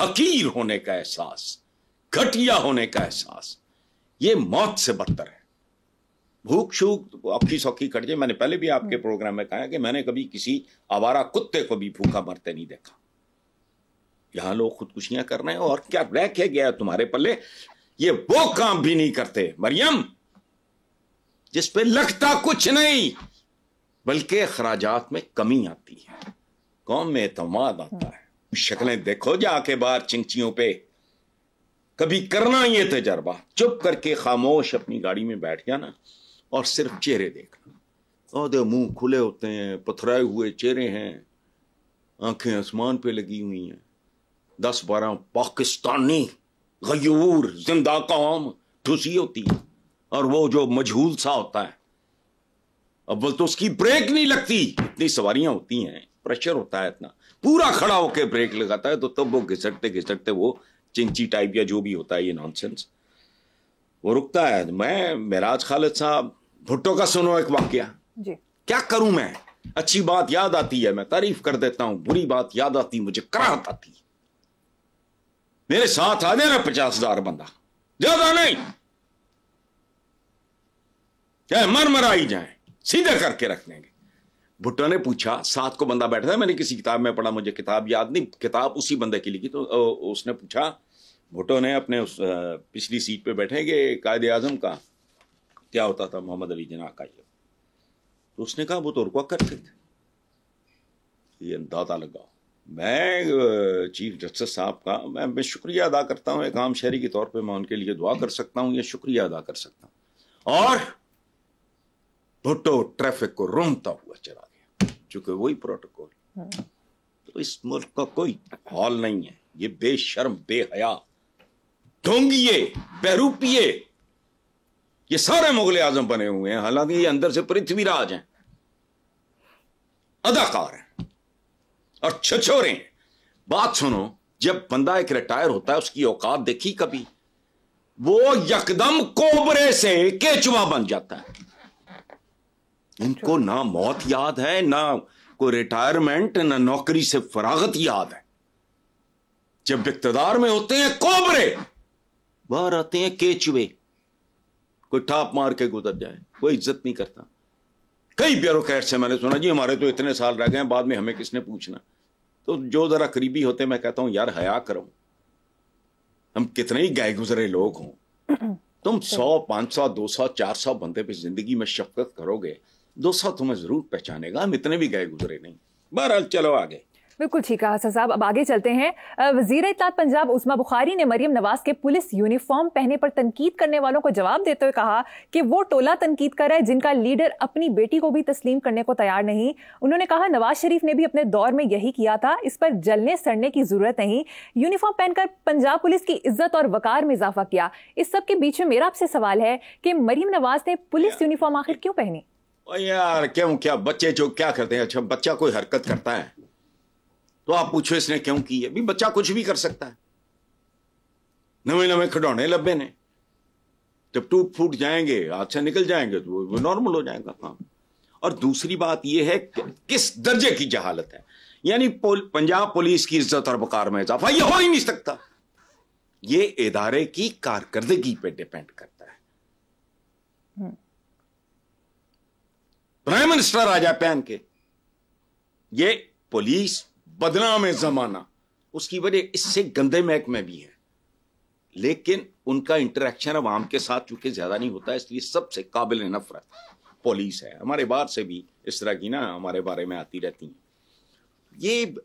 حقیر ہونے کا احساس, گھٹیا ہونے کا احساس, یہ موت سے بدتر ہے. بھوک شوک اکھی سوکھی کٹ جائے. میں نے پہلے بھی آپ کے پروگرام میں کہا کہ میں نے کبھی کسی آوارہ کتے کو بھی بھوکا مرتے نہیں دیکھا. یہاں لوگ خودکشیاں کر رہے ہیں, اور کیا رہ کے گیا تمہارے پلے؟ یہ وہ کام بھی نہیں کرتے مریم جس پہ لگتا کچھ نہیں, بلکہ اخراجات میں کمی آتی ہے, قوم میں اعتماد آتا ہے. شکلیں دیکھو جا کے باہر چنچیوں پہ. کبھی کرنا یہ تجربہ, چپ کر کے خاموش اپنی گاڑی میں بیٹھ جانا اور صرف چہرے دیکھنا. اور منہ کھلے ہوتے ہیں, پتھرائے ہوئے چہرے ہیں, آنکھیں آسمان پہ لگی ہوئی ہیں, 10-12 پاکستانی غیور زندہ قوم ٹھوسی ہوتی ہے, اور وہ جو مجہول سا ہوتا ہے, اول تو اس کی بریک نہیں لگتی, اتنی سواریاں ہوتی ہیں, پریشر ہوتا ہے اتنا, پورا کھڑا ہو کے بریک لگاتا ہے, تو تب وہ گھسٹتے وہ چنچی ٹائپ یا جو بھی ہوتا ہے یہ نان سینس وہ رکتا ہے. میں معراج خالد صاحب بھٹو کا سنو ایک واقعہ. جی کیا کروں میں, اچھی بات یاد آتی ہے میں تعریف کر دیتا ہوں, بری بات یاد آتی مجھے کراہت آتی. میرے ساتھ آ جائے نا 50,000 بندہ, زیادہ نہیں, چاہے مر آئی جائیں, سیدھے کر کے رکھ دیں گے. بھٹو نے پوچھا, 7 کو بندہ بیٹھا تھا, میں نے کسی کتاب میں پڑھا, مجھے کتاب یاد نہیں, کتاب اسی بندے کی لکھی, تو اس نے پوچھا, بھٹو نے اپنے اس پچھلی سیٹ پہ بیٹھے کہ قائد اعظم کا کیا ہوتا تھا, محمد علی جناح کا, یہ تو اس نے کہا وہ تو رکوا کرتے تھے. یہ اندازہ لگاؤ. میں چیف جسٹس صاحب کا میں شکریہ ادا کرتا ہوں, ایک عام شہری کے طور پہ میں ان کے لیے دعا کر سکتا ہوں, یہ شکریہ ادا کر سکتا ہوں. اور بھٹو ٹریفک کو رومتا ہوا چلا گیا, چونکہ وہی پروٹوکول. تو اس ملک کا کوئی حال نہیں ہے. یہ بے شرم, بے حیا, ڈھونگیے, بہروپیے, یہ سارے مغل اعظم بنے ہوئے ہیں, حالانکہ یہ اندر سے پرتھوی راج ہیں, اداکار ہیں اور چھچورے ہیں. بات سنو, جب بندہ ایک ریٹائر ہوتا ہے اس کی اوقات دیکھی کبھی؟ وہ یکدم کوبرے سے کیچوا بن جاتا ہے. ان کو نہ موت یاد ہے, نہ کوئی ریٹائرمنٹ, نہ نوکری سے فراغت یاد ہے. جب اقتدار میں ہوتے ہیں کوبرے, باہر آتے ہیں کیچوے. کوئی ٹاپ مار کے گزر جائے, کوئی عزت نہیں کرتا. کئی بیوروکریٹ سے میں نے سنا, جی ہمارے تو اتنے سال رہ گئے, بعد میں ہمیں کس نے پوچھنا. تو جو ذرا قریبی ہوتے میں کہتا ہوں یار حیا کرو, ہم کتنے ہی گئے گزرے لوگ ہوں. تم 100, 500, 200, 400 بندے پہ زندگی میں شفقت کرو گے, 200 تمہیں ضرور پہچانے گا. ہم اتنے بھی گئے گزرے نہیں. بہرحال چلو آگے. بالکل ٹھیک ہے حسن صاحب, اب آگے چلتے ہیں. وزیر اطلاعات پنجاب عظمیٰ بخاری نے مریم نواز کے پولیس یونیفارم پہنے پر تنقید کرنے والوں کو جواب دیتے ہوئے کہا کہ وہ ٹولہ تنقید کر رہا ہے جن کا لیڈر اپنی بیٹی کو بھی تسلیم کرنے کو تیار نہیں. انہوں نے کہا نواز شریف نے بھی اپنے دور میں یہی کیا تھا, اس پر جلنے سڑنے کی ضرورت نہیں. یونیفارم پہن کر پنجاب پولیس کی عزت اور وقار میں اضافہ کیا. اس سب کے بیچ میں میرا آپ سے سوال ہے کہ مریم نواز نے پولیس یونیفارم آخر کیوں پہنی؟ یار کیوں, کیا بچے جو کیا کرتے ہیں, اچھا بچہ کوئی حرکت کرتا ہے تو آپ پوچھو اس نے کیوں کی ہے. بھی بچہ کچھ بھی کر سکتا ہے, نویں کھڈونے لبے نے, جب ٹوٹ پھوٹ جائیں گے, ہاتھ سے نکل جائیں گے تو وہ نارمل ہو جائے گا کام. اور دوسری بات یہ ہے کہ کس درجے کی جہالت ہے. یعنی پنجاب پولیس کی عزت اور وقار میں اضافہ یہ ہو ہی نہیں سکتا. یہ ادارے کی کارکردگی پہ ڈیپینڈ کرتا ہے. پرائم منسٹر آ جائے پہن کے, یہ پولیس بدنام زمانہ, اس کی وجہ اس سے گندے محکمے بھی ہیں, لیکن ان کا انٹریکشن عوام کے ساتھ چونکہ زیادہ نہیں ہوتا, اس لیے سب سے قابل نفرت پولیس ہے. ہمارے باہر سے بھی اس طرح کی نا ہمارے بارے میں آتی رہتی ہیں.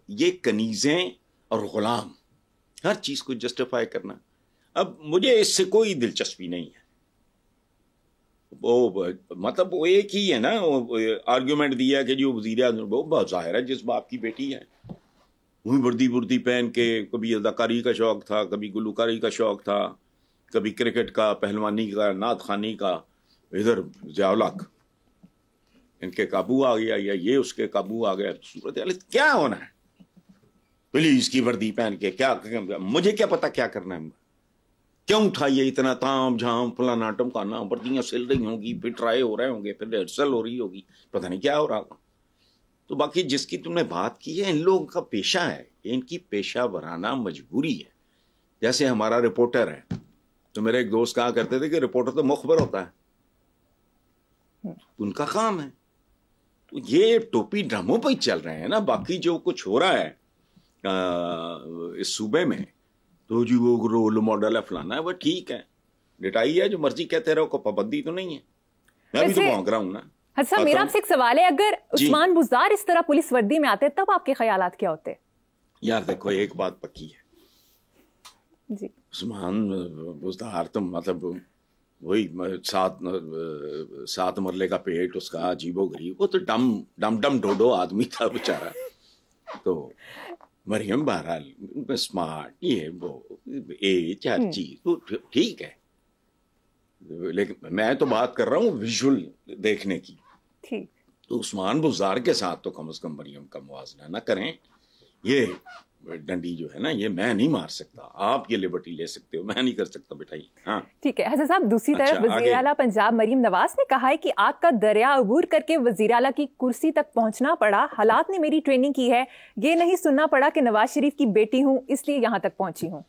یہ کنیزیں اور غلام, ہر چیز کو جسٹیفائی کرنا. اب مجھے اس سے کوئی دلچسپی نہیں ہے. وہ مطلب وہ ایک ہی ہے نا, آرگیومنٹ دیا کہ جو وزیر اعظم, وہ بہت ظاہر ہے جس باپ کی بیٹی ہے, وہی وردی پہن کے, کبھی اداکاری کا شوق تھا, کبھی گلوکاری کا شوق تھا, کبھی کرکٹ کا, پہلوانی کا, نعت خوانی کا, ادھر ضیاء-ال-حق ان کے قابو آ گیا یا یہ اس کے قابو آ گیا. صورت حال کیا ہونا ہے پولیس کی وردی پہن کے, کیا مجھے کیا پتا کیا کرنا ہے, کیوں اٹھائیے اتنا تام جھام فلانا ٹمکانا, وردیاں سل رہی ہوں گی, پھر ٹرائی ہو رہے ہوں گے, پھر ریہرسل ہو رہی ہوگی, پتہ نہیں کیا ہو رہا. تو باقی جس کی تم نے بات کی ہے ان لوگوں کا پیشہ ہے, ان کی پیشہ ورانہ مجبوری ہے. جیسے ہمارا رپورٹر ہے, تو میرے ایک دوست کہا کرتے تھے کہ رپورٹر تو مخبر ہوتا ہے, ان کا کام ہے. تو یہ ٹوپی ڈراموں پہ ہی چل رہے ہیں نا. باقی جو کچھ ہو رہا ہے اس صوبے میں, تو جی وہ رول ماڈل ہے فلانا ہے, وہ ٹھیک ہے, ڈٹائی ہے, جو مرضی کہتے رہو, کوئی پابندی تو نہیں ہے. میں بھی تو بھونک رہا ہوں نا. اچھا, میرا آپ سے ایک سوال ہے, اگر عثمان بزدار اس طرح پولیس وردی میں آتے تب آپ کے خیالات کیا ہوتے؟ یار دیکھو ایک بات پکی ہے جی, عثمان بزدار تو مطلب وہی 7 مرلے کا پیٹ اس کا, عجیب و غریب, وہ تو ڈم ڈوڈو آدمی تھا بیچارہ. تو مریم بہرحال اسمارٹ, یہ وہ ایج ہر چیز تو ٹھیک ہے, لیکن میں تو بات کر رہا ہوں ویژول دیکھنے کی. تو عثمان بزدار کے ساتھ تو کم از کم مریم کا موازنہ نہ کریں. یہ ڈنڈی جو ہے نا, یہ میں نہیں مار سکتا, آپ یہ لبرٹی لے سکتے ہو, میں نہیں کر سکتا بیٹا. ہاں ٹھیک ہے. حسن صاحب, دوسری طرف وزیر اعلیٰ پنجاب مریم نواز نے کہا ہے کہ آگ کا دریا عبور کر کے وزیر اعلیٰ کی کرسی تک پہنچنا پڑا, حالات نے میری ٹریننگ کی ہے, یہ نہیں سننا پڑا کہ نواز شریف کی بیٹی ہوں اس لیے یہاں تک پہنچی ہوں.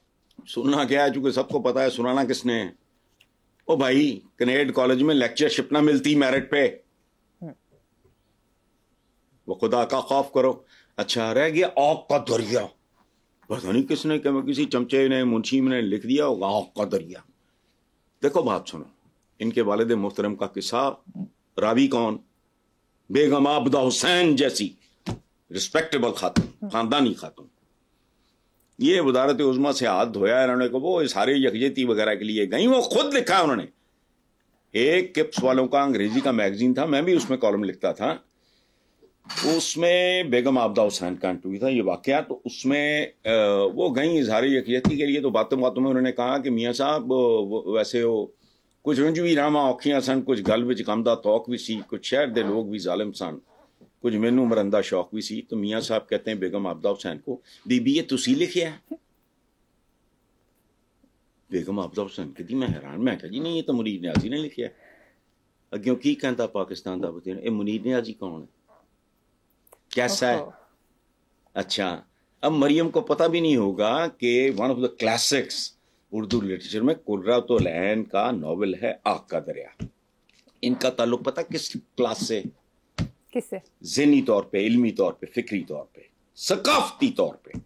سننا کیا ہے, چونکہ سب کو پتا ہے, سنانا کس نے ہے. او بھائی, کنیڈ کالج میں لیکچر شپ نہ ملتی میرٹ پہ, وہ خدا کا خوف کرو. اچھا رہ گیا آگ کا دریا, پتہ نہیں کس نے, کہ کسی چمچے نے, منشی نے لکھ دیا ہوگا آگ کا دریا. دیکھو بات سنو, ان کے والد محترم کا قصہ, راوی کون, بیگم عابدہ حسین جیسی رسپیکٹیبل خاتون, خاندانی خاتون. یہ وزارت عظمیٰ سے ہاتھ دھویا انہوں نے, کہ وہ سارے یکجہتی وغیرہ کے لیے گئیں, وہ خود لکھا انہوں نے. ایک کپس والوں کا انگریزی کا میگزین تھا, میں بھی اس میں کالم لکھتا تھا, اس میں بیگم عابدہ حسین کا انٹرویو تھا, یہ واقعہ. تو اس میں وہ گئیں اظہار یکجہتی کے لیے, تو باتوں باتوں میں انہوں نے کہا کہ میاں صاحب ویسے وہ کچھ رنجوی راما اوکھیاں سن, کچھ گل وچ کمدا توک بھی سی, کچھ شہر دے لوگ بھی ظالم سن, کچھ مینو مرندہ شوق بھی سی. تو میاں صاحب کہتے ہیں بیگم عابدہ حسین کو, بی بی یہ تسی لکھیا ہے؟ بیگم عابدہ حسین کہتی میں حیران, میں کہا جی نہیں, یہ تو منیر نیازی نے لکھیا ہے. اگیوں کی کہندا پاکستان دا وطن, اے منیر نیازی کون ہے, کیسا ہے؟ اچھا, اب مریم کو پتہ بھی نہیں ہوگا کہ one of the classics Urdu literature میں قرۃ العین کا ناول ہے آگ کا دریا. ان کا تعلق پتہ کس کلاس سے, کس سے, ذہنی طور پہ, علمی طور پہ, فکری طور پہ, ثقافتی طور پہ.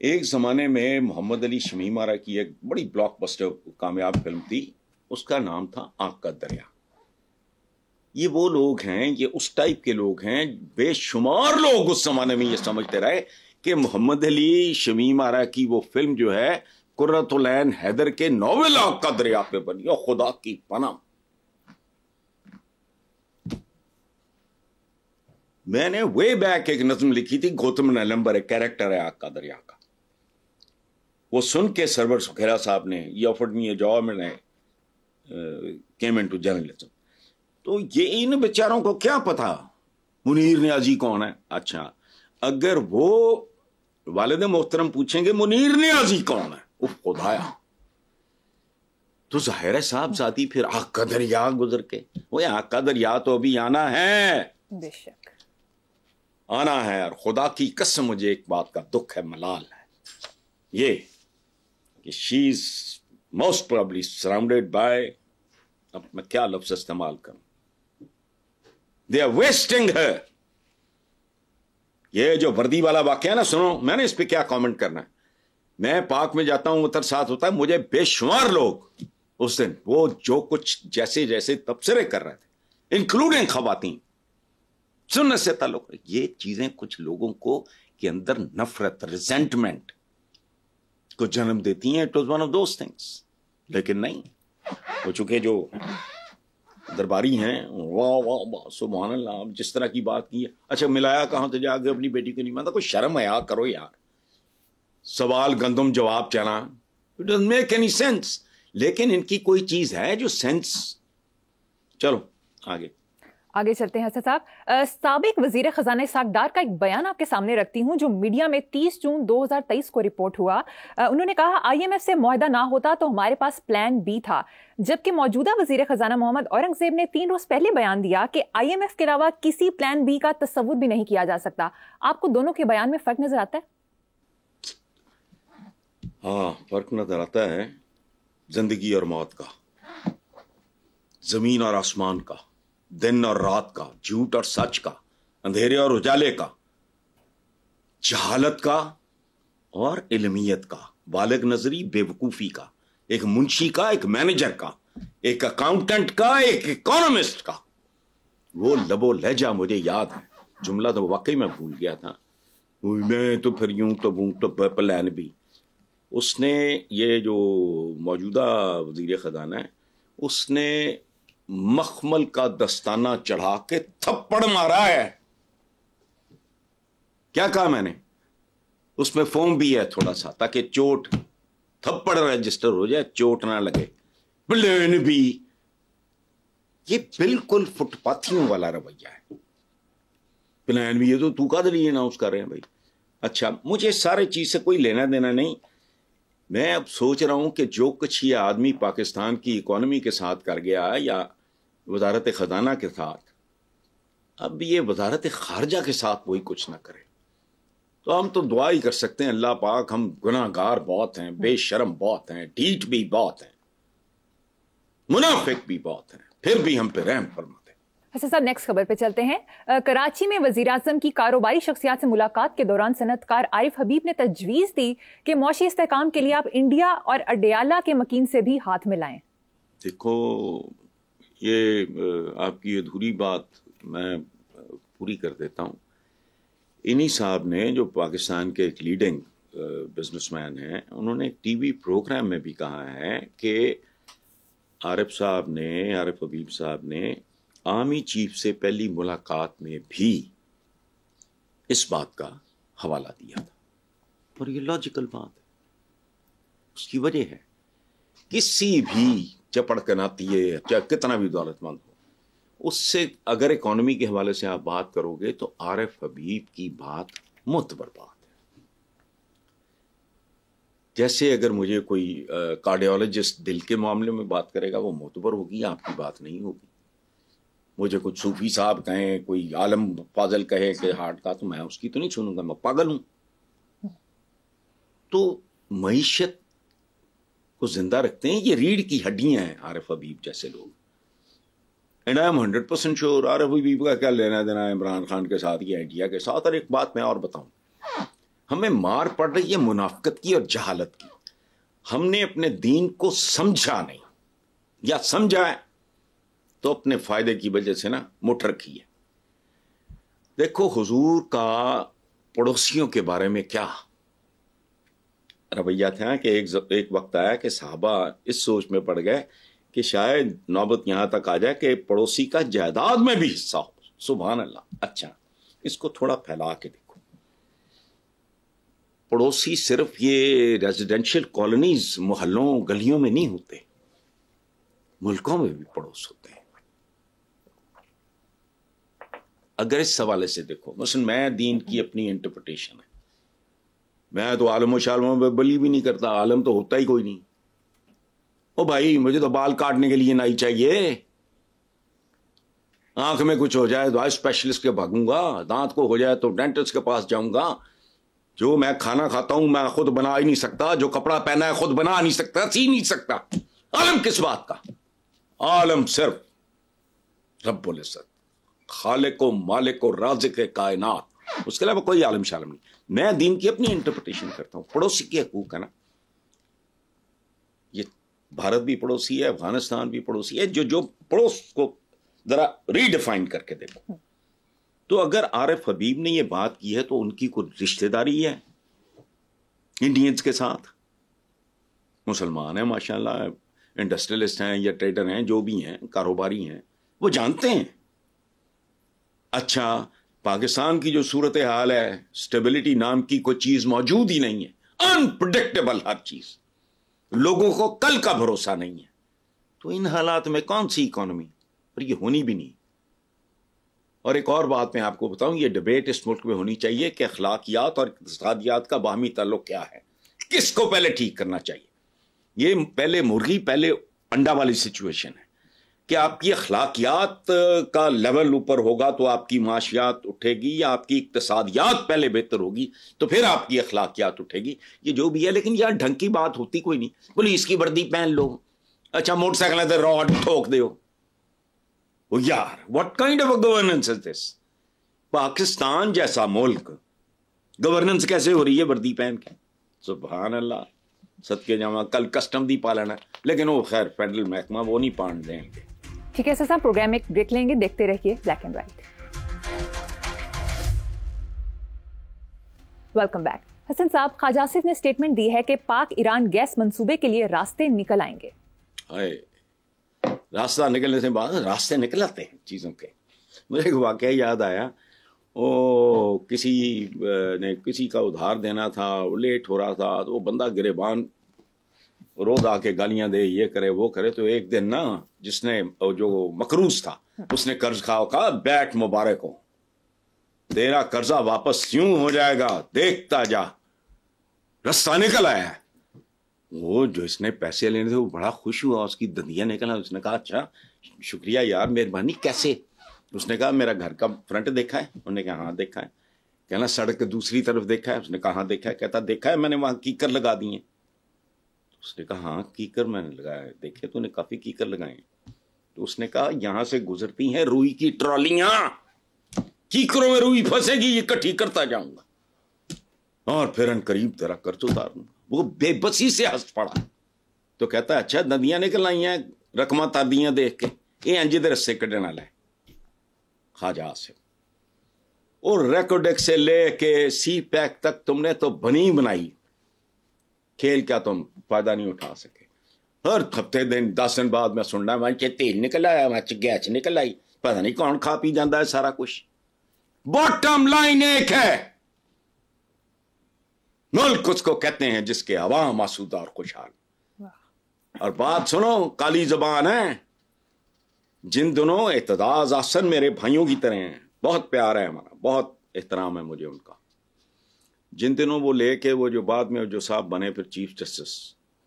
ایک زمانے میں محمد علی شمیم آرا کی ایک بڑی بلاک بسٹر کامیاب فلم تھی, اس کا نام تھا آگ کا دریا. یہ وہ لوگ ہیں, یہ اس ٹائپ کے لوگ ہیں, بے شمار لوگ اس زمانے میں یہ سمجھتے رہے کہ محمد علی شمیم آرا کی وہ فلم جو ہے قرۃ العین حیدر کے ناول آگ کا دریا پہ بنی. اور خدا کی پناہ, میں نے وے بیک ایک نظم لکھی تھی, گوتم نیلمبر ایک کیریکٹر ہے آگ کا دریا کا. وہ سن کے سرور سکھیرا صاحب نے, یہ آفرڈ می اے جاب, میں نے کیم انٹو جرنلزم. تو یہ ان بیچاروں کو کیا پتا منیر نیازی کون ہے. اچھا, اگر وہ والد محترم پوچھیں گے منیر نیازی کون ہے, وہ خدایا, تو ظاہر ہے صاحب ساتھی پھر آگ کا دریا گزر کے, وہ آگ کا دریا تو ابھی آنا ہے, بے شک آنا ہے. اور خدا کی قسم مجھے ایک بات کا دکھ ہے, ملال ہے, یہ کہ she is most probably surrounded by, اب میں کیا لفظ استعمال کروں, they are wasting her. یہ جو وردی والا واقعہ ہے نا, سنو میں نے اس پہ کیا کامنٹ کرنا ہے. میں پاک میں جاتا ہوں, اتر ساتھ ہوتا ہے, مجھے بے شمار لوگ اس دن وہ جو کچھ جیسے جیسے تبصرے کر رہے تھے, انکلوڈنگ خواتین, سننے سے تعلق, یہ چیزیں کچھ لوگوں کو کے اندر نفرت, ریزنٹمنٹ کو جنم دیتی ہیں. It was one of those things. لیکن نہیں, وہ چونکہ جو درباری ہیں, واہ واہ واہ سبحان اللہ, جس طرح کی بات کی ہے. اچھا ملایا کہاں سے جا کے اپنی بیٹی کو, نہیں مانتا, کوئی شرم ہے کرو یار. سوال گندم جواب چنا, it doesn't make any sense. لیکن ان کی کوئی چیز ہے جو سینس. چلو آگے. آگے چلتے ہیں حسن صاحب. سابق وزیر خزانہ اسحاق ڈار کا ایک بیان آپ کے سامنے رکھتی ہوں جو میڈیا میں 30 جون 2023 کو رپورٹ ہوا. انہوں نے کہا آئی ایم ایف سے معاہدہ نہ ہوتا تو ہمارے پاس پلان بی تھا، جبکہ موجودہ وزیر خزانہ محمد اورنگزیب نے 3 روز پہلے بیان دیا کہ آئی ایم ایف کے علاوہ کسی پلان بی کا تصور بھی نہیں کیا جا سکتا. آپ کو دونوں کے بیان میں فرق نظر آتا ہے؟ ہاں، فرق نظر آتا ہے. زندگی اور موت کا، زمین اور آسمان کا، دن اور رات کا، جھوٹ اور سچ کا، اندھیرے اور اجالے کا، جہالت کا اور علمیت کا، بالغ نظری بے وقوفی کا، ایک منشی کا، ایک مینیجر کا، ایک اکاؤنٹنٹ کا، ایک اکانومسٹ کا. وہ لب و لہجہ مجھے یاد ہے. جملہ تو واقعی میں بھول گیا تھا. میں تو پھر یوں تو بوں تو پلان بھی. اس نے یہ جو موجودہ وزیر خزانہ ہے اس نے مخمل کا دستانہ چڑھا کے تھپڑ مارا ہے. کیا کہا میں نے؟ اس میں فوم بھی ہے تھوڑا سا تاکہ چوٹ، تھپڑ رجسٹر ہو جائے، چوٹ نہ لگے. پلان بھی، یہ بالکل فٹ پاتھیوں والا رویہ ہے. پلان بھی یہ تو کا دلیل اناؤنس کر رہے ہیں بھائی. اچھا، مجھے سارے چیز سے کوئی لینا دینا نہیں. میں اب سوچ رہا ہوں کہ جو کچھ یہ آدمی پاکستان کی اکانومی کے ساتھ کر گیا یا وزارت خزانہ کے ساتھ، اب یہ وزارت خارجہ کے ساتھ وہی کچھ نہ کرے. تو ہم تو دعا ہی کر سکتے ہیں اللہ پاک، ہم گناہ گار بہت ہیں، بے شرم بہت ہیں، ڈھیٹ بھی بہت ہیں، منافق بھی بہت ہیں، پھر بھی ہم پہ رحم فرما. حسن صاحب نیکسٹ خبر پہ چلتے ہیں. کراچی میں وزیر اعظم کی کاروباری شخصیات سے ملاقات کے دوران صنعت کار عارف حبیب نے تجویز دی کہ معاشی استحکام کے لیے آپ انڈیا اور اڈیالہ کے مکین سے بھی ہاتھ ملائیں. دیکھو، یہ آپ کی ادھوری بات میں پوری کر دیتا ہوں. انہی صاحب نے، جو پاکستان کے ایک لیڈنگ بزنس مین ہیں، انہوں نے ایک ٹی وی پروگرام میں بھی کہا ہے کہ عارف حبیب صاحب نے آرمی چیف سے پہلی ملاقات میں بھی اس بات کا حوالہ دیا تھا. اور یہ لاجیکل بات ہے. اس کی وجہ ہے کسی بھی چپڑ کناتی ہے چاہے کتنا بھی دولت مند ہو، اس سے اگر اکانومی کے حوالے سے آپ بات کرو گے تو عارف حبیب کی بات معتبر بات ہے. جیسے اگر مجھے کوئی کارڈیولوجسٹ دل کے معاملے میں بات کرے گا وہ معتبر ہوگی، آپ کی بات نہیں ہوگی. مجھے کچھ صوفی صاحب کہیں، کوئی عالم فاضل کہے کہ ہارٹ کا، تو میں اس کی تو نہیں سنوں گا، میں پاگل ہوں. تو معیشت کو زندہ رکھتے ہیں یہ ریڑھ کی ہڈیاں ہیں عارف حبیب جیسے لوگ. اینڈ آئی ایم 100% شیور عارف حبیب کا کیا لینا دینا عمران خان کے ساتھ یا انڈیا کے ساتھ. اور ایک بات میں اور بتاؤں، ہمیں مار پڑ رہی ہے منافقت کی اور جہالت کی. ہم نے اپنے دین کو سمجھا نہیں، یا سمجھا ہے تو اپنے فائدے کی وجہ سے نا مٹھ رکھی ہے. دیکھو حضور کا پڑوسیوں کے بارے میں کیا رویہ تھا کہ ایک وقت آیا کہ صحابہ اس سوچ میں پڑ گئے کہ شاید نوبت یہاں تک آ جائے کہ پڑوسی کا جائیداد میں بھی حصہ ہو. سبحان اللہ. اچھا، اس کو تھوڑا پھیلا کے دیکھو. پڑوسی صرف یہ ریزیڈینشل کالونیز، محلوں گلیوں میں نہیں ہوتے، ملکوں میں بھی پڑوس ہوتے ہیں. اگر اس حوالے سے دیکھو، مثلا میں دین کی اپنی انٹرپریٹیشن ہے، میں تو عالم و شالموں میں بلی بھی نہیں کرتا، عالم تو ہوتا ہی کوئی نہیں. او بھائی، مجھے تو بال کاٹنے کے لیے نہیں چاہیے، آنکھ میں کچھ ہو جائے تو آئی اسپیشلسٹ کے بھاگوں گا، دانت کو ہو جائے تو ڈینٹسٹ کے پاس جاؤں گا. جو میں کھانا کھاتا ہوں میں خود بنا ہی نہیں سکتا، جو کپڑا پہنا ہے خود بنا نہیں سکتا، سی نہیں سکتا. عالم کس بات کا؟ عالم صرف رب العزت، خالق و مالک و رازق کائنات، اس کے علاوہ کوئی عالم شالم نہیں. میں دین کی اپنی انٹرپریٹیشن کرتا ہوں. پڑوسی کے حقوق ہے نا، یہ بھارت بھی پڑوسی ہے، افغانستان بھی پڑوسی ہے. جو پڑوس کو ذرا ری ڈیفائن کر کے دیکھو. تو اگر عارف حبیب نے یہ بات کی ہے تو ان کی کوئی رشتہ داری ہے انڈینز کے ساتھ. مسلمان ہیں ماشاءاللہ، انڈسٹریلسٹ ہیں یا ٹریڈر ہیں، جو بھی ہیں کاروباری ہیں، وہ جانتے ہیں. اچھا، پاکستان کی جو صورت حال ہے، سٹیبلٹی نام کی کوئی چیز موجود ہی نہیں ہے، انپریڈکٹیبل ہر چیز، لوگوں کو کل کا بھروسہ نہیں ہے. تو ان حالات میں کون سی اکانومی؟ اور یہ ہونی بھی نہیں. اور ایک اور بات میں آپ کو بتاؤں, یہ ڈبیٹ اس ملک میں ہونی چاہیے کہ اخلاقیات اور اقتصادیات کا باہمی تعلق کیا ہے, کس کو پہلے ٹھیک کرنا چاہیے. یہ پہلے مرغی پہلے انڈا والی سچویشن ہے کہ آپ کی اخلاقیات کا لیول اوپر ہوگا تو آپ کی معاشیات اٹھے گی, یا آپ کی اقتصادیات پہلے بہتر ہوگی تو پھر آپ کی اخلاقیات اٹھے گی. یہ جو بھی ہے, لیکن یار ڈھنگ کی بات ہوتی کوئی نہیں. پولیس کی وردی پہن لو, اچھا موٹر سائیکل سے راڈ ٹھوک دو. یار واٹ کائنڈ آف گورننس از دس؟ پاکستان جیسا ملک گورننس کیسے ہو رہی ہے وردی پہن کے؟ سبحان اللہ, صدقے جاواں. کل کسٹم دی پالنا, لیکن وہ خیر فیڈرل محکمہ وہ نہیں پان دیں گے. ٹھیک ہے صاحب, پروگرام میں ایک بریک لیں گے, دیکھتے رہیے black and white. Welcome back. Hasan sahab, Khawaja Asif نے اسٹیٹمنٹ دی ہے کہ پاک ایران گیس منصوبے کے لیے راستے نکل آئیں گے. راستہ نکلنے سے بعد راستے نکل آتے ہیں چیزوں کے. مجھے ایک واقعہ یاد آیا, وہ کسی کا ادھار دینا تھا, وہ لیٹ ہو رہا تھا, تو وہ بندہ گریبان روز آ کے گالیاں دے, یہ کرے وہ کرے. تو ایک دن نا جس نے جو مقروض تھا اس نے قرض خواہ کہا, بیٹھ مبارک ہو, تیرا قرضہ واپس یوں ہو جائے گا, دیکھتا جا. رستہ نکل آیا ہے. وہ جو اس نے پیسے لینے تھے وہ بڑا خوش ہوا, اس کی دندیاں نکلا. اس نے کہا اچھا شکریہ یار, مہربانی, کیسے؟ اس نے کہا میرا گھر کا فرنٹ دیکھا ہے؟ انہوں نے کہا ہاں دیکھا ہے. کہنا سڑک دوسری طرف دیکھا ہے؟ اس نے کہا ہاں دیکھا ہے. کہتا دیکھا ہے میں نے وہاں کیکر لگا دی ہیں. اس نے کہا ہاں کیکر میں نے لگایا ہے, دیکھے تو نے کافی کیکر لگائے ہیں. تو اس نے کہا یہاں سے گزرتی ہیں روئی کی ٹرالیاں, کیکروں میں روئی پھنسے گی, یہ اکٹھی کرتا جاؤں گا اور پھر ان قریب تیرا قرض اتار دوں گا. وہ بے بسی سے ہنس پڑا. تو کہتا ہے اچھا ندیاں نکل آئی ہیں رقمہ تادیاں دیکھ کے, یہ انج دے رسے کڈن والا ہے. خواجہ آصف, اور ریکوڈک سے لے کے سی پیک تک تم نے تو بنی بنائی, کھیل کیا تم فائدہ نہیں اٹھا سکے. ہر ہفتے دن 10 دن بعد میں سننا وہاں تیل نکل آیا, وہاں گیس نکل آئی, پتہ نہیں کون کھا پی جاتا ہے سارا کچھ. باٹم لائن ایک ہے, ملک اس کو کہتے ہیں جس کے عوام آسودہ اور خوشحال. اور بات سنو, کالی زبان ہے. جن دنوں اعتزاز احسن میرے بھائیوں کی طرح ہیں, بہت پیار ہے ہمارا, بہت احترام ہے مجھے ان کا. جن دنوں وہ لے کے وہ جو بعد میں جو صاحب بنے پھر چیف جسٹس,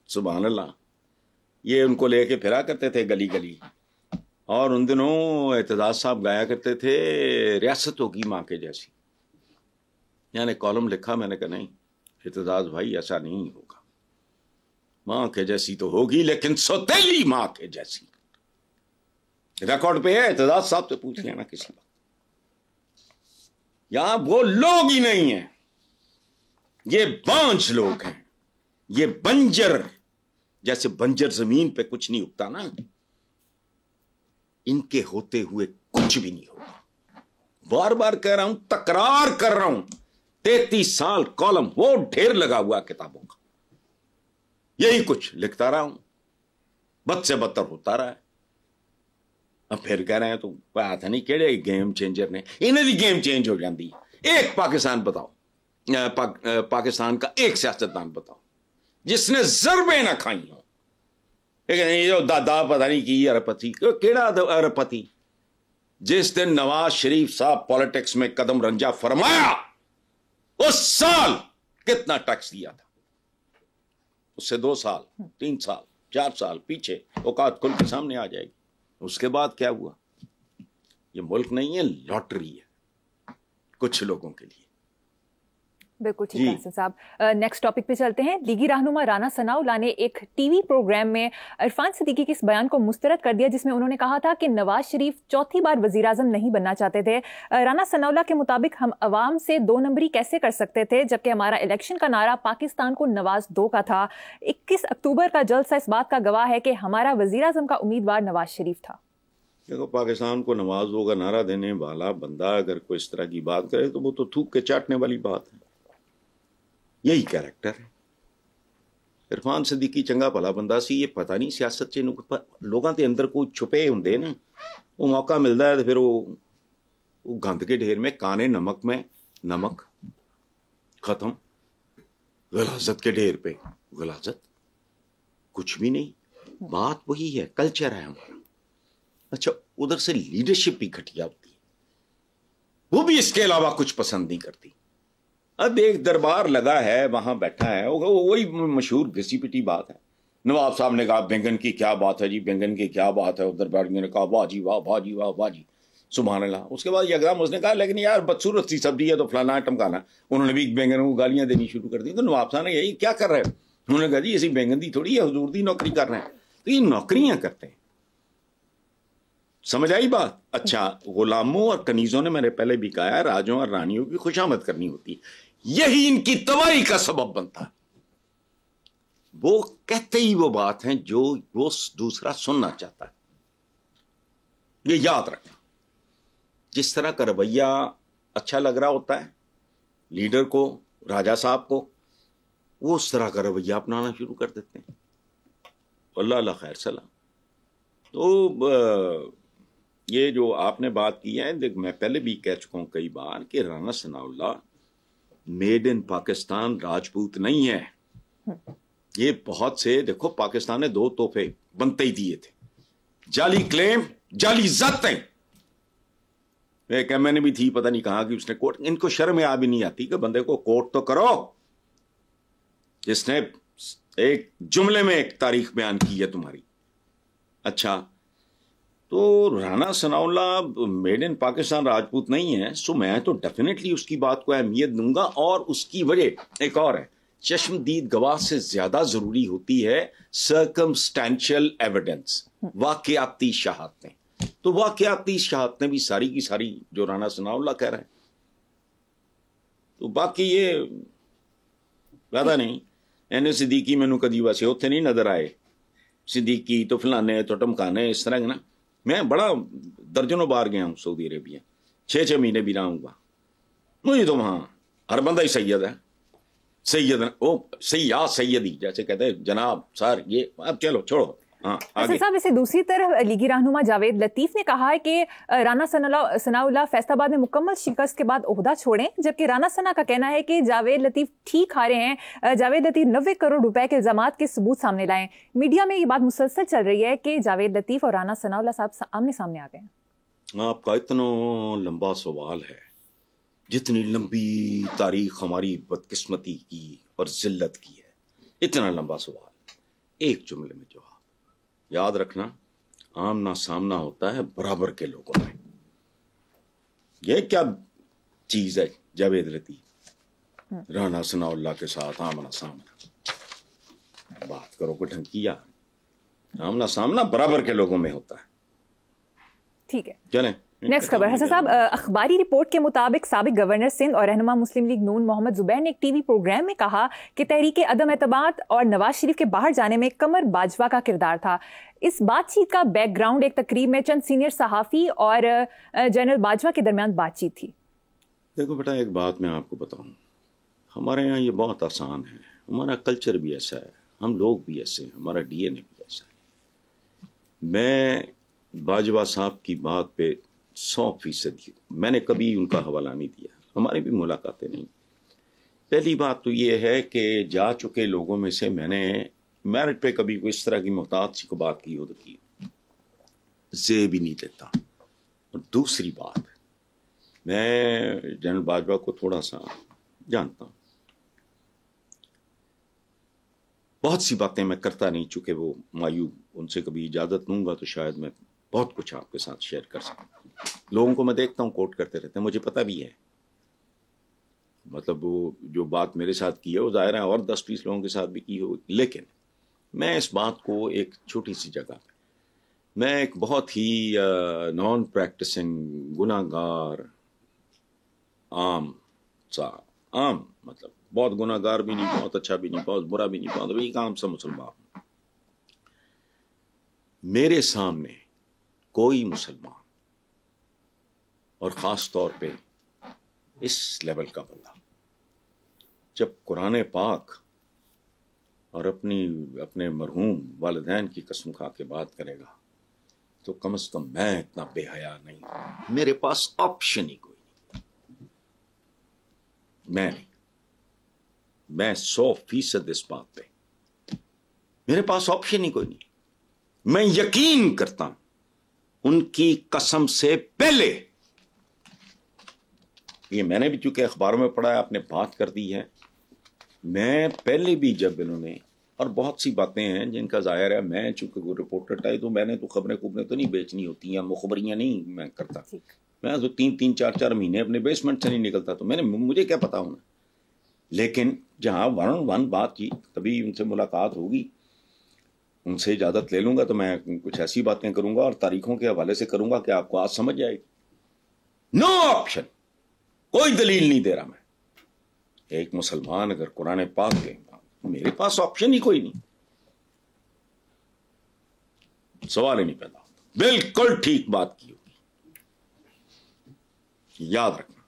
سبحان اللہ, یہ ان کو لے کے پھرا کرتے تھے گلی گلی. اور ان دنوں اعتزاز صاحب گایا کرتے تھے ریاست ہوگی ماں کے جیسی. یعنی کالم لکھا, میں نے کہا نہیں اعتزاز بھائی ایسا نہیں ہوگا, ماں کے جیسی تو ہوگی لیکن سوتیلی ماں کے جیسی. ریکارڈ پہ ہے, اعتزاز صاحب سے پوچھ لینا کسی وقت. یہاں وہ لوگ ہی نہیں ہیں, یہ بانجھ لوگ ہیں, یہ بنجر, جیسے بنجر زمین پہ کچھ نہیں اگتا نا, ان کے ہوتے ہوئے کچھ بھی نہیں ہوگا. بار بار کہہ رہا ہوں, تکرار کر رہا ہوں, 33 سال کالم وہ ڈھیر لگا ہوا کتابوں کا, یہی کچھ لکھتا رہا ہوں, بد سے بدتر ہوتا رہا ہے. اب پھر کہہ رہے ہیں تو بات ہے نہیں کہڑے گیم چینجر نے, انہیں بھی گیم چینج ہو جاتی ہے. ایک پاکستان بتاؤ, پاکستان کا ایک سیاستدان بتاؤ جس نے ضربیں نہ کھائی ہوں. لیکن دادا پتہ نہیں کی اربپتی, کیڑا اربپتی, جس دن نواز شریف صاحب پالیٹکس میں قدم رنجا فرمایا اس سال کتنا ٹیکس دیا تھا, اس سے 2 سال 3 سال 4 سال پیچھے اوقات کھل کے سامنے آ جائے گی. اس کے بعد کیا ہوا؟ یہ ملک نہیں ہے, لاٹری ہے کچھ لوگوں کے لیے. بالکل ٹھیک ہے حسن صاحب. نیکسٹ ٹاپک پہ چلتے ہیں. لیگی رہنما رانا ثناء اللہ نے ایک ٹی وی پروگرام میں عرفان صدیقی کے اس بیان کو مسترد کر دیا جس میں انہوں نے کہا تھا کہ نواز شریف چوتھی بار وزیر اعظم نہیں بننا چاہتے تھے. رانا ثناء اللہ کے مطابق ہم عوام سے 2 نمبری کیسے کر سکتے تھے جبکہ ہمارا الیکشن کا نعرہ پاکستان کو نواز 2 کا تھا. 21 اکتوبر کا جلسہ اس بات کا گواہ ہے کہ ہمارا وزیر اعظم کا امیدوار نواز شریف تھا. دیکھو, پاکستان کو نواز 2 کا نعرہ دینے والا بندہ اگر کوئی اس طرح کی بات کرے تو وہ تو تھوک کے چاٹنے والی بات ہے. یہی کیریکٹر ہے. عرفان صدیقی چنگا بھلا بندہ سی, یہ پتہ نہیں سیاست چ لوگوں کے اندر کوئی چھپے ہوں نا, وہ موقع ملتا ہے تو پھر وہ گند کے ڈھیر میں کانے نمک میں نمک ختم, غلاظت کے ڈھیر پہ غلاظت, کچھ بھی نہیں. بات وہی ہے, کلچر ہے ہمارا. اچھا ادھر سے لیڈرشپ بھی گھٹیا ہوتی ہے. وہ بھی اس کے علاوہ کچھ پسند نہیں کرتی. اب ایک دربار لگا ہے, وہاں بیٹھا ہے, وہی مشہور گھسی پٹی بات ہے. نواب صاحب نے کہا بینگن کی کیا بات ہے جی, بینگن کی کیا بات ہے. دربار نے کہا واہ جی واہ, واہ جی واہ, واہ جی سبحان اللہ. اس کے بعد یکدم اس نے کہا لیکن یار بدصورت سی سبزی ہے تو فلانا ٹمکانا. انہوں نے بھی بینگن کو گالیاں دینی شروع کر دی. تو نواب صاحب نے یہی کیا کر رہے ہیں, انہوں نے کہا جی اسی بینگن دی تھوڑی ہے, حضور دی نوکری کر رہے ہیں. تو یہ نوکریاں کرتے ہیں. سمجھ آئی بات؟ اچھا, غلاموں اور کنیزوں نے, میں نے پہلے بھی کہا ہے, راجوں اور رانیوں کی خوشامد کرنی ہوتی ہے. یہی ان کی تباہی کا سبب بنتا ہے. وہ کہتے ہی وہ بات ہیں جو وہ دوسرا سننا چاہتا ہے. یہ یاد رکھنا. جس طرح کا رویہ اچھا لگ رہا ہوتا ہے لیڈر کو, راجہ صاحب کو, وہ اس طرح کا رویہ اپنانا شروع کر دیتے ہیں. اللہ اللہ خیر سلام. تو یہ جو آپ نے بات کی ہے, دیکھ میں پہلے بھی کہہ چکا ہوں کئی بار کہ رانا ثناء اللہ میڈ ان پاکستان راجپوت نہیں ہے. یہ بہت سے, دیکھو پاکستان نے 2 تحفے بنتے ہی دیے تھے, جعلی کلیم, جعلی ضبطیں. ایک ایم این اے بھی تھی, پتہ نہیں کہاں کی, اس نے کوٹ, ان کو شرم آ بھی نہیں آتی کہ بندے کو کوٹ تو کرو. جس نے ایک جملے میں ایک تاریخ بیان کی ہے تمہاری. اچھا, تو رانا ثناء اللہ میڈ ان پاکستان راجپوت نہیں ہے, سو میں تو ڈیفینیٹلی اس کی بات کو اہمیت دوں گا. اور اس کی وجہ ایک اور ہے, چشمدید گواہ سے زیادہ ضروری ہوتی ہے سرکمسٹینشل ایویڈنس, واقعاتی شہادتیں. تو واقعاتی شہادتیں بھی ساری کی ساری جو رانا ثناء اللہ کہہ رہے ہیں. تو باقی یہ زیادہ نہیں. این صدیقی مینو کدی ویسے اتنے نہیں نظر آئے, صدیقی تو فلانے تو ٹمکانے اس طرح نا. میں بڑا درجنوں بار گیا ہوں سعودی عربیہ, 6 مہینے بھی رہا ہوں گا. مجھے تو وہاں ہر بندہ ہی سید ہے, سید او سیاد سیدی جیسے کہتے ہیں جناب سر. یہ اب چلو چھوڑو. صاحب اسے دوسری طرف لیگی رہنما جاوید لطیف نے کہا ہے کہ رانا ثناء اللہ فیصل آباد میں مکمل شکست کے بعد عہدہ چھوڑیں, جبکہ رانا ثنا کا کہنا ہے کہ جاوید لطیف ٹھیک ہارے ہیں. جاوید لطیف 90 کروڑ روپے کے الزامات کے ثبوت سامنے لائیں. میڈیا میں یہ بات مسلسل چل رہی ہے کہ جاوید لطیف اور رانا ثناء اللہ صاحب آمنے سامنے آ گئے ہیں. آپ کا اتنا لمبا سوال ہے, جتنی لمبی تاریخ ہماری بدقسمتی کی اور ذلت کی ہے, اتنا لمبا سوال, ایک جملے میں جواب. یاد رکھنا, آمنا سامنا ہوتا ہے برابر کے لوگوں میں. یہ کیا چیز ہے جاوید لطیف, رانا ثناء اللہ کے ساتھ آمنا سامنا؟ بات کرو کوئی ڈھنگ کی یار. آمنا سامنا برابر کے لوگوں میں ہوتا ہے. ٹھیک ہے, چلیں نیکسٹ خبر. حسن صاحب, اخباری رپورٹ کے مطابق سابق گورنر سندھ اور رہنما مسلم لیگ نون محمد زبیر نے ایک ٹی وی پروگرام میں کہا کہ تحریک عدم اعتماد اور نواز شریف کے باہر جانے میں قمر باجوہ کا کردار تھا. اس بات چیت کا بیک گراؤنڈ ایک تقریب میں چند سینئر صحافی اور جنرل باجوہ کے درمیان بات چیت تھی. دیکھو بیٹا, ایک بات میں آپ کو بتاؤں, ہمارے یہاں یہ بہت آسان ہے. ہمارا کلچر بھی ایسا ہے, ہم لوگ بھی ایسے ہیں, ہمارا ڈی این اے بھی ایسا ہے. میں باجوہ صاحب کی بات پہ 100% میں نے کبھی ان کا حوالہ نہیں دیا, ہماری بھی ملاقاتیں نہیں. پہلی بات تو یہ ہے کہ جا چکے لوگوں میں سے میں نے میرٹ پہ کبھی کوئی اس طرح کی محتاط سی کو بات کی ہو تو کی, زے بھی نہیں دیتا. اور دوسری بات, میں جنرل باجوہ کو تھوڑا سا جانتا ہوں, بہت سی باتیں میں کرتا نہیں, چونکہ وہ معیوب, ان سے کبھی اجازت لوں گا تو شاید میں بہت کچھ آپ کے ساتھ شیئر کر سکوں. لوگوں کو میں دیکھتا ہوں کوٹ کرتے رہتے ہیں, مجھے پتہ بھی ہے, مطلب وہ جو بات میرے ساتھ کی ہے وہ ظاہر ہے اور 10-20 لوگوں کے ساتھ بھی کی ہو. لیکن میں اس بات کو ایک چھوٹی سی جگہ پہ, میں ایک بہت ہی نان پریکٹسنگ گناہ گار, عام مطلب بہت گناہ گار بھی نہیں, بہت اچھا بھی نہیں, بہت برا بھی نہیں, بہت ایک عام سا مسلمان. میرے سامنے کوئی مسلمان, اور خاص طور پہ اس لیول کا بندہ, جب قرآن پاک اور اپنے مرحوم والدین کی قسم کھا کے بات کرے گا تو کم از کم میں اتنا بے حیا نہیں, میرے پاس آپشن ہی کوئی نہیں. میں 100% اس بات پہ, میرے پاس آپشن ہی کوئی نہیں. میں یقین کرتا ہوں ان کی قسم سے پہلے یہ میں نے بھی چونکہ اخباروں میں پڑھا ہے, آپ نے بات کر دی ہے. میں پہلے بھی جب انہوں نے, اور بہت سی باتیں ہیں جن کا ظاہر ہے, میں چونکہ وہ رپورٹر ٹائپ تو میں نے تو خبریں تو نہیں بیچنی ہوتی یا مخبریاں نہیں میں کرتا. میں تو 3 4 مہینے اپنے بیسمنٹ سے نہیں نکلتا, تو مجھے کیا پتا ہونا. لیکن جہاں 1 on 1 بات کی, کبھی ان سے ملاقات ہوگی, ان سے اجازت لے لوں گا تو میں کچھ ایسی باتیں کروں گا اور تاریخوں کے حوالے سے کروں گا کہ آپ کو آج سمجھ جائے گی. نو آپشن, کوئی دلیل نہیں دے رہا میں. ایک مسلمان اگر قرآن پاک کے, میرے پاس آپشن ہی کوئی نہیں, سوال ہی نہیں پیدا ہوتا. بالکل ٹھیک بات کی ہوگی, یاد رکھنا.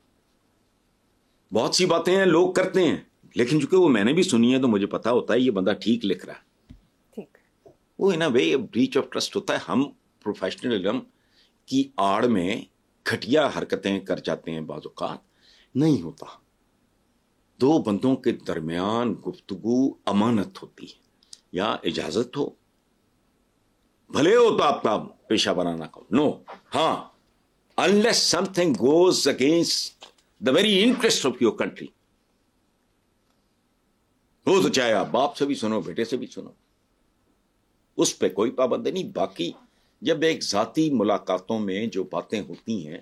بہت سی باتیں ہیں لوگ کرتے ہیں, لیکن چونکہ وہ میں نے بھی سنی ہے تو مجھے پتا ہوتا ہے یہ بندہ ٹھیک لکھ رہا ہے. وہ ان اے وے بریچ آف ٹرسٹ ہوتا ہے. ہم پروفیشنلزم کی آڑ میں گھٹیا حرکتیں کر جاتے ہیں, بعض اوقات نہیں ہوتا. 2 بندوں کے درمیان گفتگو امانت ہوتی ہے, یا اجازت ہو, بھلے ہو تو آپ کا پیشہ بنانا کہو, نو, ہاں, unless something goes against the very interest of your country, وہ تو چاہے آپ باپ سے بھی سنو, بیٹے سے بھی سنو, اس پہ کوئی پابندی نہیں. باقی جب ایک ذاتی ملاقاتوں میں جو باتیں ہوتی ہیں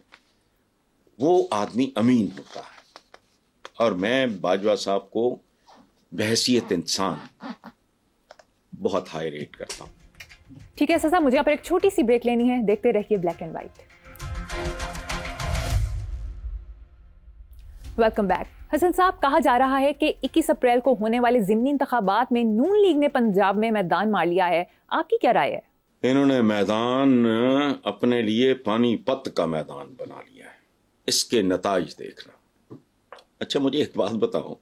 وہ آدمی امین ہوتا ہے, اور میں باجوہ صاحب کو بحیثیت انسان بہت ہائی ریٹ کرتا ہوں. ٹھیک ہے صاحب, مجھے یہاں پر ایک چھوٹی سی بریک لینی ہے, دیکھتے رہیے black and white. Welcome back. Hasan sahab, کہا جا رہا ہے کہ 21 اپریل کو ہونے والے ضمنی انتخابات میں نون لیگ نے پنجاب میں میدان مار لیا ہے, آپ کی کیا رائے ہے؟ انہوں نے میدان اپنے لیے پانی پت کا میدان بنا لیا ہے, اس کے نتائج دیکھنا. اچھا مجھے ایک بات بتاؤ,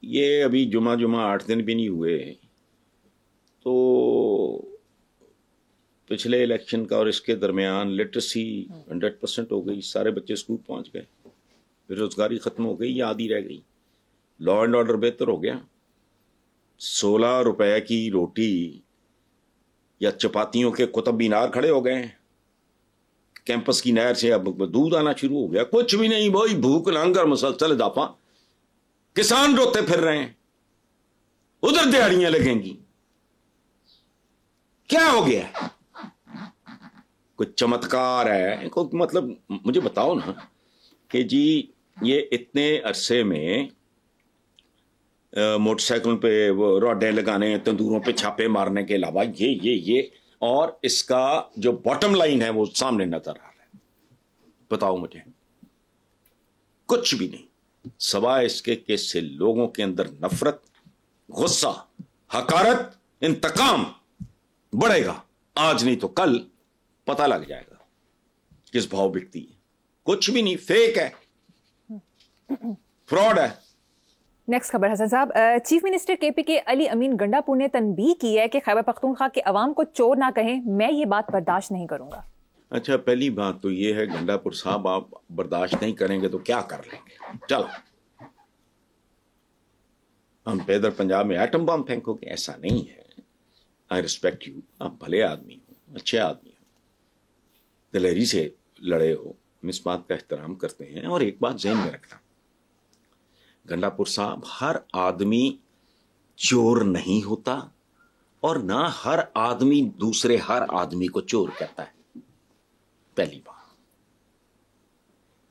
یہ ابھی جمعہ 8 دن بھی نہیں ہوئے, تو پچھلے الیکشن کا اور اس کے درمیان لٹریسی 100% ہو گئی, سارے بچے اسکول پہنچ گئے, بے روزگاری ختم ہو گئی یا آدھی رہ گئی, لا اینڈ آرڈر بہتر ہو گیا, 16 روپے کی روٹی یا چپاتیوں کے قطب مینار کھڑے ہو گئے, کیمپس کی نہر سے اب دودھ آنا شروع ہو گیا. کچھ بھی نہیں, وہی بھوک ننگ اور مسلسل اضافہ. کسان روتے پھر رہے ہیں, ادھر دیہڑیاں لگیں گی. کیا ہو گیا؟ کوئی چمتکار ہے؟ کوئی مطلب مجھے بتاؤ نا کہ جی یہ اتنے عرصے میں موٹر سائیکل پہ وہ روڈیں لگانے, تندوروں پہ چھاپے مارنے کے علاوہ یہ اور اس کا جو باٹم لائن ہے وہ سامنے نظر آ رہا ہے. بتاؤ مجھے. کچھ بھی نہیں, سوائے اس کے کہ سے لوگوں کے اندر نفرت, غصہ, حقارت, انتقام بڑھے گا. آج نہیں تو کل پتہ لگ جائے گا کس بھاؤ بکتی ہے. کچھ بھی نہیں, فیک ہے, فراڈ ہے. نیکسٹ خبر حسن صاحب, چیف منسٹر کے پی کے علی امین گنڈا پور نے تنبیہ کی ہے کہ خیبر پختونخوا کے عوام کو چور نہ کہیں, میں یہ بات برداشت نہیں کروں گا. اچھا, پہلی بات تو یہ ہے گنڈا پور صاحب, آپ برداشت نہیں کریں گے تو کیا کر لیں گے؟ چلو ہم پہ ادھر پنجاب میں ایٹم بم پھینکو گے, ایسا نہیں ہے. آئی ریسپیکٹ یو, آپ بھلے آدمی ہو, اچھے آدمی ہو, دلیری سے لڑے ہو, ہم اس بات کا احترام کرتے ہیں. اور ایک بات ذہن میں رکھنا, گنڈا پور صاحب, ہر آدمی چور نہیں ہوتا, اور نہ ہر آدمی دوسرے ہر آدمی کو چور کہتا ہے. پہلی بات,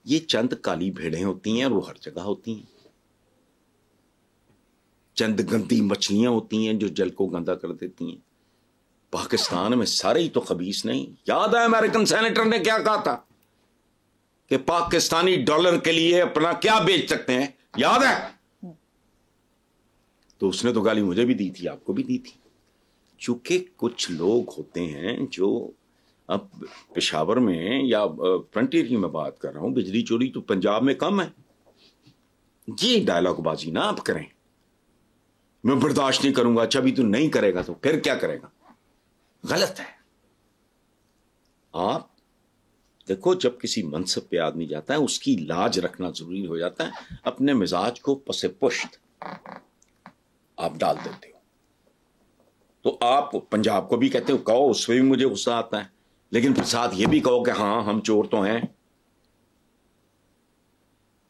یہ چند کالی بھیڑیں ہوتی ہیں اور وہ ہر جگہ ہوتی ہیں. چند گندی مچھلیاں ہوتی ہیں جو جل کو گندا کر دیتی ہیں. پاکستان میں سارے ہی تو خبیث نہیں. یاد ہے امریکن سینیٹر نے کیا کہا تھا کہ پاکستانی ڈالر کے لیے اپنا کیا بیچ سکتے ہیں, یاد ہے؟ تو اس نے تو گالی مجھے بھی دی تھی, آپ کو بھی دی تھی. چونکہ کچھ لوگ ہوتے ہیں جو, اب پشاور میں یا فرنٹیئر کی میں بات کر رہا ہوں, بجلی چوری تو پنجاب میں کم ہے. یہ ڈائلاگ بازی نہ آپ کریں, میں برداشت نہیں کروں گا. اچھا بھی تو نہیں کرے گا تو پھر کیا کرے گا؟ غلط ہے. آپ دیکھو, جب کسی منصب پہ آدمی جاتا ہے اس کی لاج رکھنا ضروری ہو جاتا ہے. اپنے مزاج کو پس پشت آپ ڈال دیتے ہو. تو آپ پنجاب کو بھی کہتے ہو, کہو, اس میں بھی مجھے غصہ آتا ہے, لیکن پھر ساتھ یہ بھی کہو کہ ہاں ہم چور تو ہیں.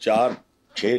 4-6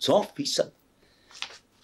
100%।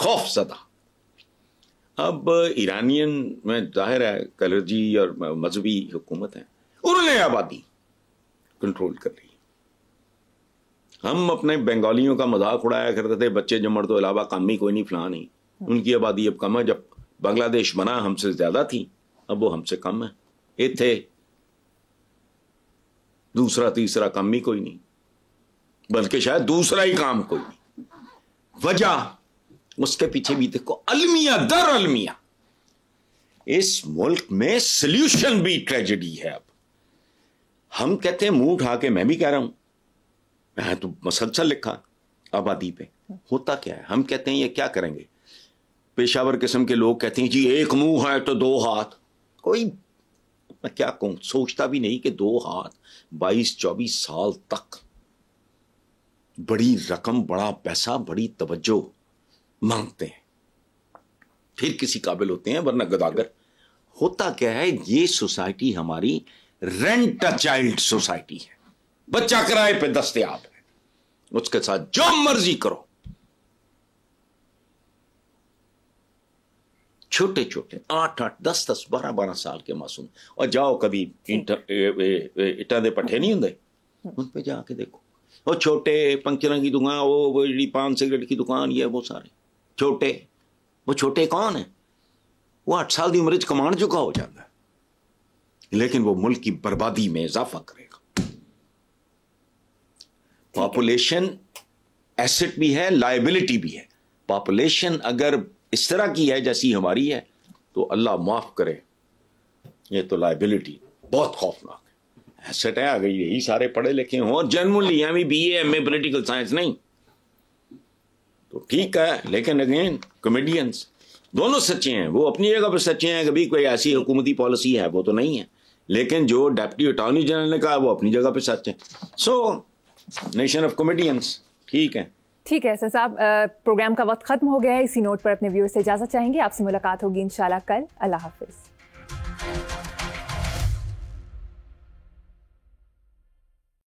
خوف زدہ. اب ایرانین میں ظاہر ہے کلرجی اور مذہبی حکومت ہے, انہوں نے آبادی کنٹرول کر لی. ہم اپنے بنگالیوں کا مذاق اڑایا کرتے تھے, بچے جمڑ تو علاوہ کام ہی کوئی نہیں, فلاں نہیں. ان کی آبادی اب کم ہے. جب بنگلہ دیش بنا ہم سے زیادہ تھی, اب وہ ہم سے کم ہے. یہ تھے دوسرا تیسرا کام ہی کوئی نہیں, بلکہ شاید دوسرا ہی کام کوئی نہیں. وجہ اس کے پیچھے بھی دیکھو, المیہ در المیہ اس ملک میں سلیوشن بھی ٹریجڈی ہے. اب ہم کہتے ہیں منہ اٹھا کے, میں بھی کہہ رہا ہوں, میں تو مسلسل لکھا آبادی پہ. ہوتا کیا ہے, ہم کہتے ہیں یہ کیا کریں گے, پیشاور قسم کے لوگ کہتے ہیں جی ایک منہ ہے تو دو ہاتھ. کوئی میں کیا کہوں, سوچتا بھی نہیں کہ 2 ہاتھ 22-24 سال تک بڑی رقم, بڑا پیسہ, بڑی توجہ مانگتے ہیں, پھر کسی قابل ہوتے ہیں ورنہ گداگر. ہوتا کیا ہے, یہ سوسائٹی ہماری رینٹ اے چائلڈ سوسائٹی ہے. بچہ کرائے پہ دستیاب ہے, اس کے ساتھ جو مرضی کرو. چھوٹے چھوٹے 8-8 10-10 12-12 سال کے معصوم, اور جاؤ کبھی اٹا دے پٹھے نہیں ہوں, ان پہ جا کے دیکھو, وہ چھوٹے پنکچروں کی دکان, وہ پان سگریٹ کی دکان, یہ وہ سارے چھوٹے. وہ چھوٹے کون ہیں, وہ 8 سال دی عمر کمان چکا ہو جاتا ہے, لیکن وہ ملک کی بربادی میں اضافہ کرے گا. پاپولیشن ایسٹ بھی ہے, لائبلٹی بھی ہے. پاپولیشن اگر اس طرح کی ہے جیسی ہماری ہے تو اللہ معاف کرے, یہ تو لائبلٹی بہت خوفناک ہے. ایسٹ ہے اگر یہی سارے پڑھے لکھے ہوں, اور جنرلی ہمیں B A M A political science نہیں تو ٹھیک ہے, لیکن اگین کمیڈینس دونوں سچے ہیں. وہ اپنی جگہ پہ سچے ہیں, کبھی کوئی ایسی حکومتی پالیسی ہے وہ تو نہیں ہے, لیکن جو ڈپٹی اٹارنی جنرل نے کہا وہ اپنی جگہ پہ سچ ہے. So nation of comedians. ٹھیک ہے حسن صاحب, پروگرام کا وقت ختم ہو گیا ہے. اسی نوٹ پر اپنے ویور سے اجازت چاہیں گے. آپ سے ملاقات ہوگی انشاءاللہ کل. اللہ حافظ.